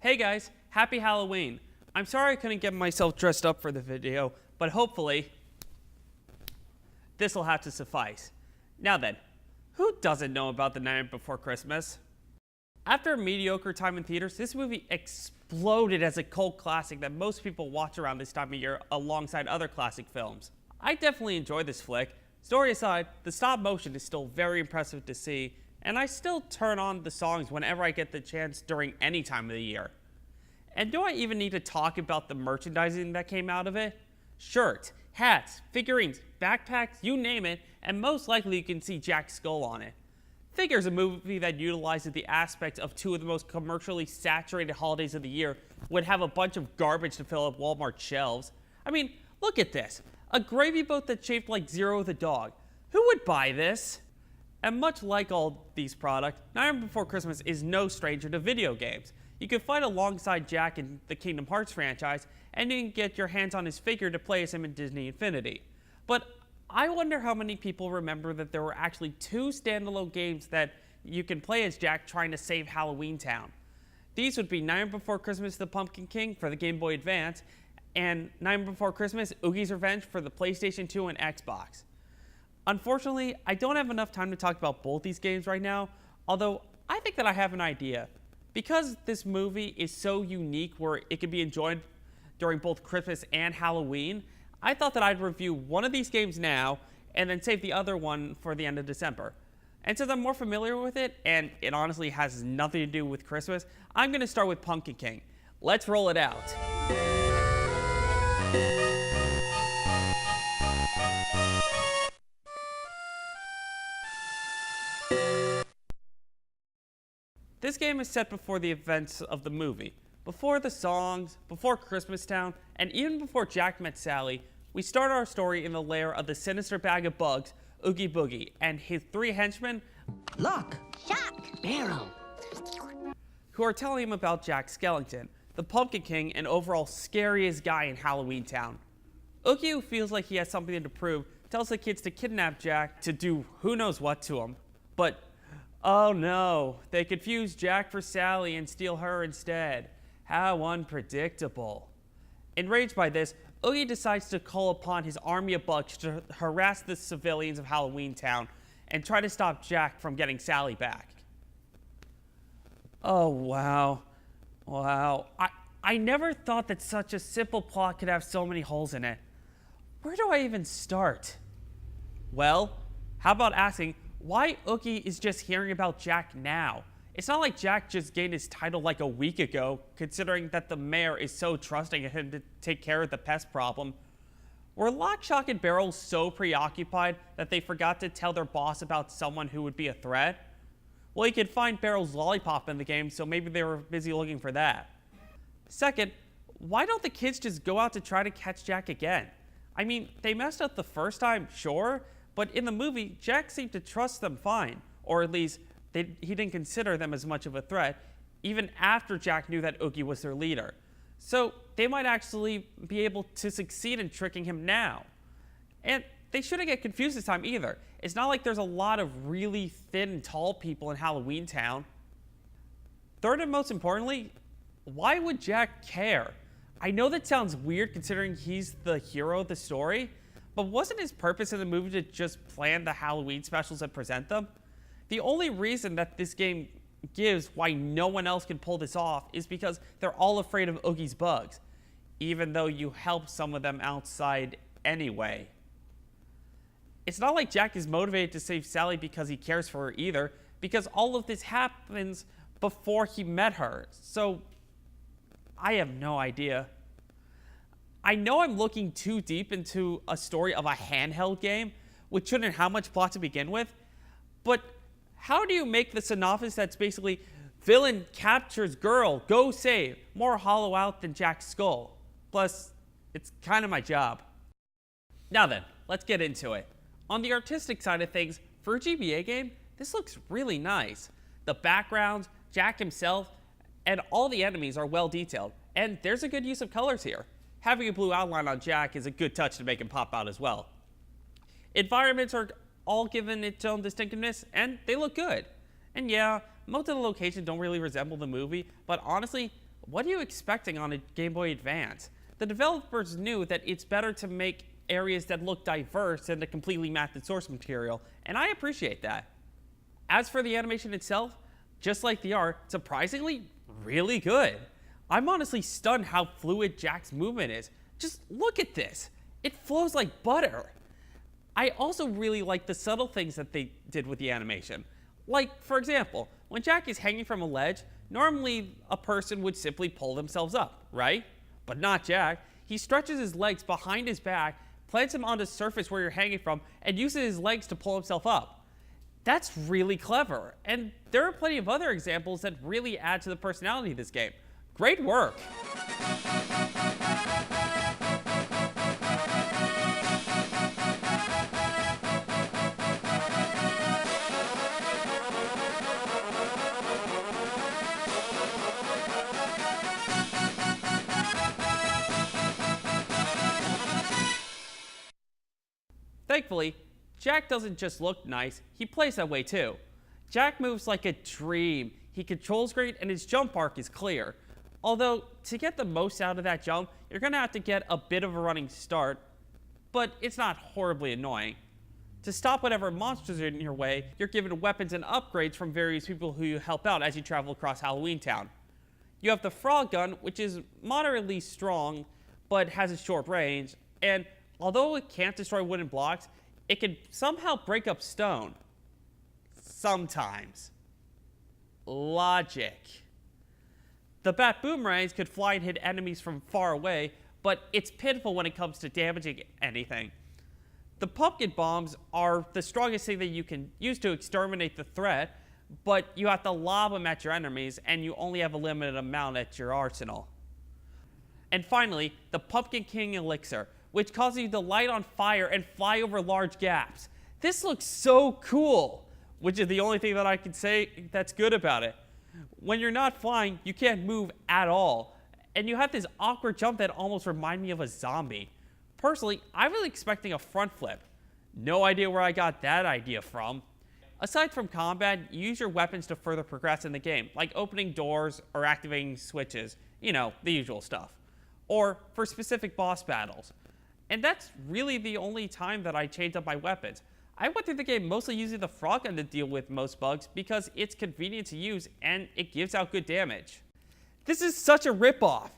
Hey guys, happy Halloween. I'm sorry I couldn't get myself dressed up for the video, but hopefully this will have to suffice. Now then, who doesn't know about The Night Before Christmas? After a mediocre time in theaters, this movie exploded as a cult classic that most people watch around this time of year alongside other classic films. I definitely enjoyed this flick. Story aside, the stop motion is still very impressive to see, and I still turn on the songs whenever I get the chance during any time of the year. And do I even need to talk about the merchandising that came out of it? Shirts, hats, figurines, backpacks, you name it, and most likely you can see Jack's skull on it. Figure's a movie that utilizes the aspects of two of the most commercially saturated holidays of the year would have a bunch of garbage to fill up Walmart shelves. I mean, look at this. A gravy boat that's shaped like Zero the dog. Who would buy this? And much like all these products, Nightmare Before Christmas is no stranger to video games. You can fight alongside Jack in the Kingdom Hearts franchise, and you can get your hands on his figure to play as him in Disney Infinity. But I wonder how many people remember that there were actually two standalone games that you can play as Jack trying to save Halloween Town. These would be Nightmare Before Christmas The Pumpkin King for the Game Boy Advance, and Nightmare Before Christmas Oogie's Revenge for the PlayStation 2 and Xbox. Unfortunately, I don't have enough time to talk about both these games right now, although I think that I have an idea. Because this movie is so unique where it can be enjoyed during both Christmas and Halloween, I thought that I'd review one of these games now and then save the other one for the end of December. And since I'm more familiar with it, and it honestly has nothing to do with Christmas, I'm going to start with Pumpkin King. Let's roll it out. This game is set before the events of the movie. Before the songs, before Christmas Town, and even before Jack met Sally, we start our story in the lair of the sinister bag of bugs, Oogie Boogie, and his three henchmen, Lock, Shock, Barrel, who are telling him about Jack Skellington, the Pumpkin King and overall scariest guy in Halloween Town. Oogie, who feels like he has something to prove, tells the kids to kidnap Jack to do who knows what to him. But oh no, they confuse Jack for Sally and steal her instead. How unpredictable. Enraged by this, Oogie decides to call upon his army of bugs to harass the civilians of Halloween Town and try to stop Jack from getting Sally back. Oh wow. Wow. I never thought that such a simple plot could have so many holes in it. Where do I even start? Well, how about asking why Oogie is just hearing about Jack now? It's not like Jack just gained his title like a week ago, considering that the mayor is so trusting of him to take care of the pest problem. Were Lock, Shock, and Barrel so preoccupied that they forgot to tell their boss about someone who would be a threat? Well, you could find Barrel's lollipop in the game, so maybe they were busy looking for that. Second, why don't the kids just go out to try to catch Jack again? I mean, they messed up the first time, sure, but in the movie, Jack seemed to trust them fine, or at least he didn't consider them as much of a threat, even after Jack knew that Oogie was their leader. So they might actually be able to succeed in tricking him now. And they shouldn't get confused this time either. It's not like there's a lot of really thin and tall people in Halloween Town. Third and most importantly, why would Jack care? I know that sounds weird considering he's the hero of the story, but wasn't his purpose in the movie to just plan the Halloween specials and present them? The only reason that this game gives why no one else can pull this off is because they're all afraid of Oogie's bugs, even though you help some of them outside anyway. It's not like Jack is motivated to save Sally because he cares for her either, because all of this happens before he met her, so I have no idea. I know I'm looking too deep into a story of a handheld game, which shouldn't have much plot to begin with, but how do you make the synopsis that's basically villain captures girl, go save, more hollow out than Jack's skull? Plus, it's kind of my job. Now then, let's get into it. On the artistic side of things, for a GBA game, this looks really nice. The backgrounds, Jack himself, and all the enemies are well detailed, and there's a good use of colors here. Having a blue outline on Jack is a good touch to make him pop out as well. Environments are all given its own distinctiveness, and they look good. And yeah, most of the locations don't really resemble the movie, but honestly, What are you expecting on a Game Boy Advance? The developers knew that it's better to make areas that look diverse than to completely match the source material, and I appreciate that. As for the animation itself, just like the art, surprisingly, really good. I'm honestly stunned how fluid Jack's movement is. Just look at this. It flows like butter. I also really like the subtle things that they did with the animation. Like, for example, when Jack is hanging from a ledge, normally a person would simply pull themselves up, right? But not Jack. He stretches his legs behind his back, plants him on the surface where you're hanging from, and uses his legs to pull himself up. That's really clever, and there are plenty of other examples that really add to the personality of this game. Great work! Thankfully, Jack doesn't just look nice, he plays that way too. Jack moves like a dream, he controls great, and his jump arc is clear. Although, to get the most out of that jump, you're going to have to get a bit of a running start, but it's not horribly annoying. To stop whatever monsters are in your way, you're given weapons and upgrades from various people who you help out as you travel across Halloween Town. You have the frog gun, which is moderately strong, but has a short range, and although it can't destroy wooden blocks, it can somehow break up stone. Sometimes. Logic. The bat boomerangs could fly and hit enemies from far away, but it's pitiful when it comes to damaging anything. The pumpkin bombs are the strongest thing that you can use to exterminate the threat, but you have to lob them at your enemies, and you only have a limited amount at your arsenal. And finally, the Pumpkin King Elixir, which causes you to light on fire and fly over large gaps. This looks so cool, which is the only thing that I can say that's good about it. When you're not flying, you can't move at all, and you have this awkward jump that almost reminds me of a zombie. Personally, I was expecting a front flip. No idea where I got that idea from. Aside from combat, you use your weapons to further progress in the game, like opening doors or activating switches, you know, the usual stuff. Or for specific boss battles. And that's really the only time that I changed up my weapons. I went through the game mostly using the frog gun to deal with most bugs because it's convenient to use and it gives out good damage. This is such a ripoff.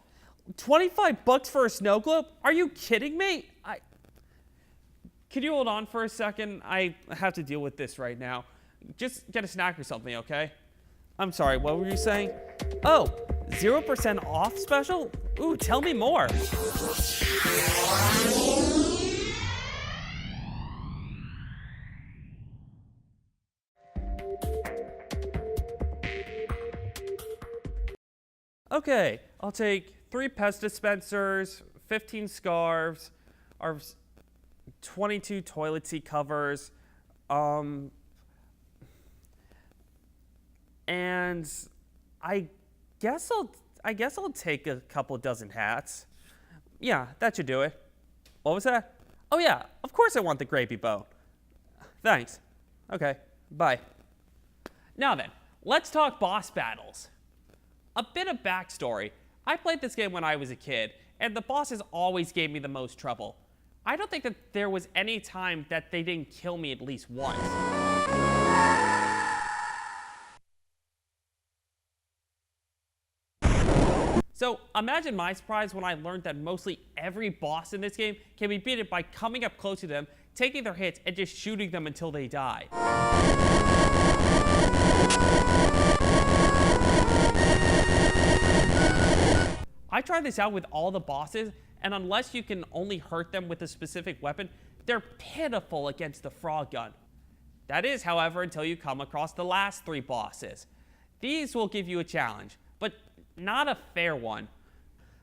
$25 for a snow globe? Are you kidding me? Can you hold on for a second? I have to deal with this right now. Just get a snack or something, okay? I'm sorry, what were you saying? Oh, 0% off special? Ooh, tell me more. Okay, I'll take 3 pest dispensers, 15 scarves, or 22 toilet seat covers, and I guess I'll take a couple dozen hats. Yeah, that should do it. What was that? Oh yeah, of course I want the gravy bow. Thanks. Okay, bye. Now then, let's talk boss battles. A bit of backstory. I played this game when I was a kid, and the bosses always gave me the most trouble. I don't think that there was any time that they didn't kill me at least once. So imagine my surprise when I learned that mostly every boss in this game can be beaten by coming up close to them, taking their hits, and just shooting them until they die. I tried this out with all the bosses, and unless you can only hurt them with a specific weapon, they're pitiful against the frog gun. That is, however, until you come across the last 3 bosses. These will give you a challenge, but not a fair one.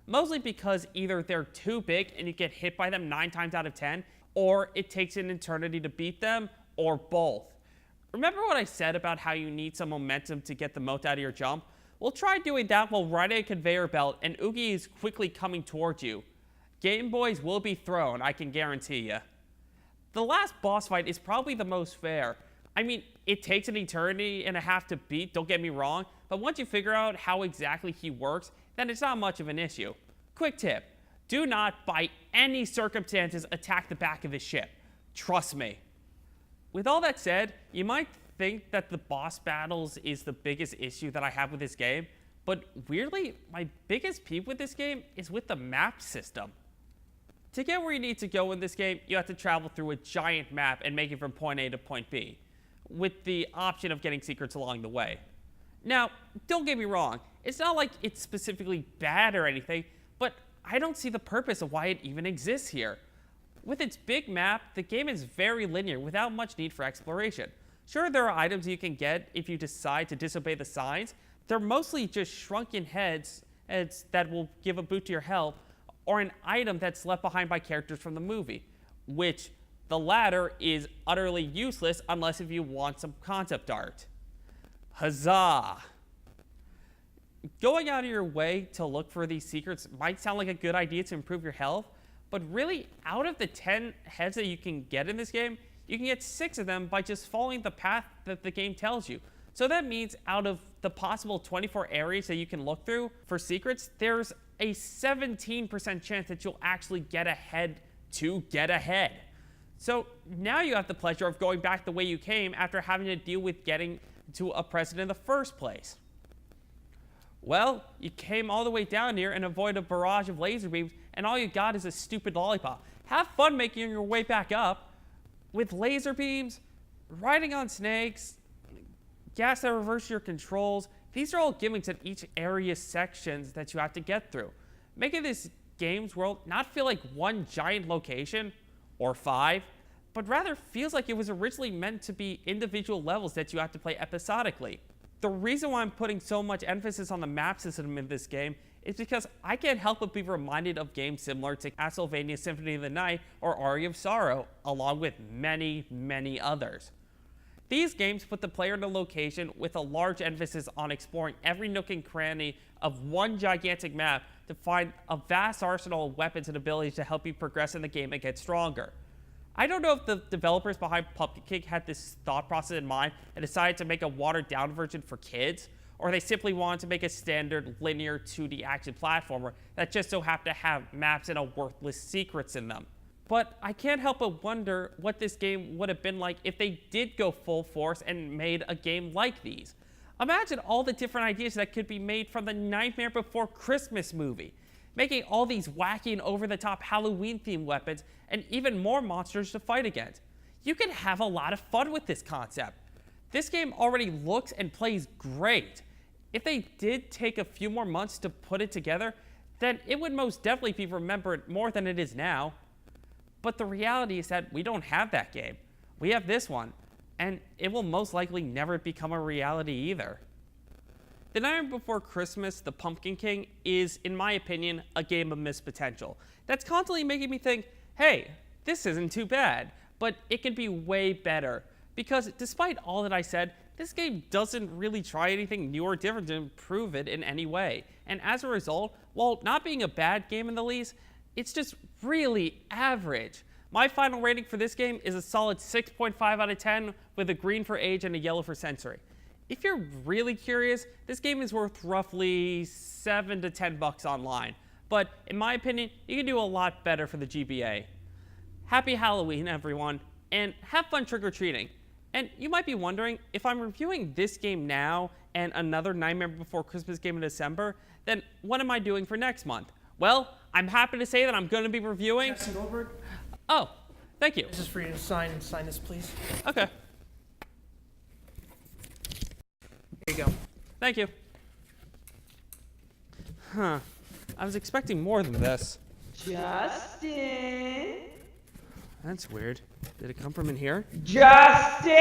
Mostly because either they're too big and you get hit by them 9 times out of 10, or it takes an eternity to beat them, or both. Remember what I said about how you need some momentum to get the most out of your jump? Well, try doing that while riding a conveyor belt and Oogie is quickly coming towards you. Game Boys will be thrown, I can guarantee you. The last boss fight is probably the most fair. I mean, it takes an eternity and a half to beat, don't get me wrong, but once you figure out how exactly he works, then it's not much of an issue. Quick tip, do not by any circumstances attack the back of his ship. Trust me. With all that said, you might think that the boss battles is the biggest issue that I have with this game, but weirdly, my biggest peeve with this game is with the map system. To get where you need to go in this game, you have to travel through a giant map and make it from point A to point B, with the option of getting secrets along the way. Now, don't get me wrong, it's not like it's specifically bad or anything, but I don't see the purpose of why it even exists here. With its big map, the game is very linear without much need for exploration. Sure, there are items you can get if you decide to disobey the signs. They're mostly just shrunken heads that will give a boot to your health, or an item that's left behind by characters from the movie, which the latter is utterly useless unless if you want some concept art. Huzzah! Going out of your way to look for these secrets might sound like a good idea to improve your health, but really, out of the 10 heads that you can get in this game, you can get 6 of them by just following the path that the game tells you. So that means out of the possible 24 areas that you can look through for secrets, there's a 17% chance that you'll actually get ahead to get ahead. So now you have the pleasure of going back the way you came after having to deal with getting to a present in the first place. Well, you came all the way down here and avoided a barrage of laser beams, and all you got is a stupid lollipop. Have fun making your way back up with laser beams, riding on snakes, gas that reverse your controls. These are all gimmicks at each area sections that you have to get through, making this game's world not feel like one giant location, or 5, but rather feels like it was originally meant to be individual levels that you have to play episodically. The reason why I'm putting so much emphasis on the map system in this game is because I can't help but be reminded of games similar to Castlevania Symphony of the Night or Aria of Sorrow, along with many, many others. These games put the player in a location with a large emphasis on exploring every nook and cranny of one gigantic map to find a vast arsenal of weapons and abilities to help you progress in the game and get stronger. I don't know if the developers behind Pumpkin King had this thought process in mind and decided to make a watered-down version for kids, or they simply wanted to make a standard linear 2D action platformer that just so happened to have maps and worthless secrets in them. But I can't help but wonder what this game would have been like if they did go full force and made a game like these. Imagine all the different ideas that could be made from the Nightmare Before Christmas movie, making all these wacky and over-the-top Halloween-themed weapons and even more monsters to fight against. You can have a lot of fun with this concept. This game already looks and plays great. If they did take a few more months to put it together, then it would most definitely be remembered more than it is now. But the reality is that we don't have that game. We have this one, and it will most likely never become a reality either. The Nightmare Before Christmas, The Pumpkin King, is, in my opinion, a game of missed potential. That's constantly making me think, hey, this isn't too bad, but it can be way better. Because despite all that I said, this game doesn't really try anything new or different to improve it in any way. And as a result, while not being a bad game in the least, it's just really average. My final rating for this game is a solid 6.5 out of 10 with a green for age and a yellow for sensory. If you're really curious, this game is worth roughly $7 to $10 online. But in my opinion, you can do a lot better for the GBA. Happy Halloween, everyone, and have fun trick-or-treating. And you might be wondering, if I'm reviewing this game now and another Nightmare Before Christmas game in December, then what am I doing for next month? Well, I'm happy to say that I'm going to be reviewing... Pass it over. Oh, thank you. This is for you to sign, and sign this, please. Okay. Here you go. Thank you. Huh. I was expecting more than this. Justin? That's weird. Did it come from in here? Justin!